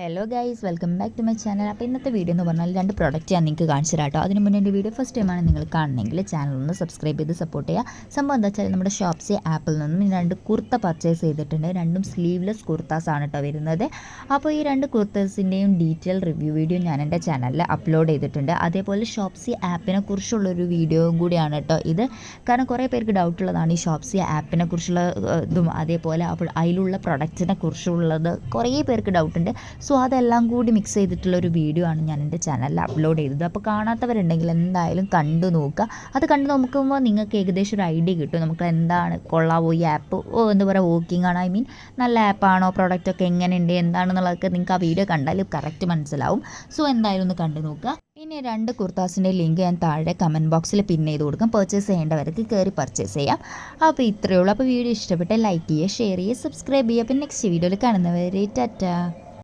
Hello guys, welcome back to my channel. അപ്പോൾ ഇന്നത്തെ video എന്ന് പറഞ്ഞാൽ 2 പ്രോഡക്റ്റ് ഞാൻ നിങ്ങൾക്ക് കാണിച്ചു തരാം കേട്ടോ. അതിന് മുന്നേ എൻ്റെ വീഡിയോ ഫസ്റ്റ് ടൈമാണ് നിങ്ങൾ കാണണമെങ്കിൽ ചാനൽ ഒന്ന് സബ്സ്ക്രൈബ് ചെയ്ത് സപ്പോർട്ട് ചെയ്യുക. സംഭവം എന്താ വെച്ചാൽ നമ്മുടെ ഷോപ്സി ആപ്പിൽ നിന്നും 2 കുർത്ത പർച്ചേസ് ചെയ്തിട്ടുണ്ട്. രണ്ടും സ്ലീവ്ലെസ് കുർത്താസ് ആണ് കേട്ടോ വരുന്നത്. അപ്പോൾ ഈ 2 കുർത്തസിൻ്റെയും ഡീറ്റെയിൽ റിവ്യൂ വീഡിയോ ഞാൻ എൻ്റെ ചാനലിൽ അപ്ലോഡ് ചെയ്തിട്ടുണ്ട്. അതേപോലെ ഷോപ്സി ആപ്പിനെ കുറിച്ചുള്ളൊരു വീഡിയോയും കൂടിയാണ് കേട്ടോ ഇത്. കാരണം കുറേ പേർക്ക് ഡൗട്ടുള്ളതാണ് ഈ ഷോപ്സി ആപ്പിനെ കുറിച്ചുള്ള ഇതും അതേപോലെ അപ്പോൾ അതിലുള്ള പ്രൊഡക്റ്റിനെ കുറിച്ചുള്ളത് കുറേ പേർക്ക് ഡൗട്ടുണ്ട്. സോ അതെല്ലാം കൂടി മിക്സ് ചെയ്തിട്ടുള്ളൊരു വീഡിയോ ആണ് ഞാൻ എൻ്റെ ചാനലിൽ അപ്ലോഡ് ചെയ്തത്. അപ്പോൾ കാണാത്തവരുണ്ടെങ്കിൽ എന്തായാലും കണ്ടു നോക്കുക. അത് കണ്ടു നോക്കുമ്പോൾ നിങ്ങൾക്ക് ഏകദേശം ഒരു ഐഡിയ കിട്ടും നമുക്ക് എന്താണ് കൊള്ളാവോ ഈ ആപ്പ്, എന്താ പറയുക വർക്കിംഗ് ആണ്, ഐ മീൻ നല്ല ആപ്പാണോ, പ്രൊഡക്റ്റൊക്കെ എങ്ങനെയുണ്ട് എന്താണെന്നുള്ളതൊക്കെ നിങ്ങൾക്ക് ആ വീഡിയോ കണ്ടാൽ കറക്റ്റ് മനസ്സിലാവും. സോ എന്തായാലും ഒന്ന് കണ്ടു നോക്കുക. ഇനി 2 കുർത്താസിൻ്റെ ലിങ്ക് ഞാൻ താഴെ കമൻറ്റ് ബോക്സിൽ പിൻ ചെയ്ത് കൊടുക്കാം. പർച്ചേസ് ചെയ്യേണ്ടവർക്ക് കയറി പർച്ചേസ് ചെയ്യാം. അപ്പോൾ ഇത്രയേ ഉള്ളൂ. അപ്പോൾ വീഡിയോ ഇഷ്ടപ്പെട്ടാൽ ലൈക്ക് ചെയ്യുക, ഷെയർ ചെയ്യുക, സബ്സ്ക്രൈബ് ചെയ്യുക. പിന്നെ നെക്സ്റ്റ് വീഡിയോയിൽ കാണുന്നവരെ ടാറ്റാ.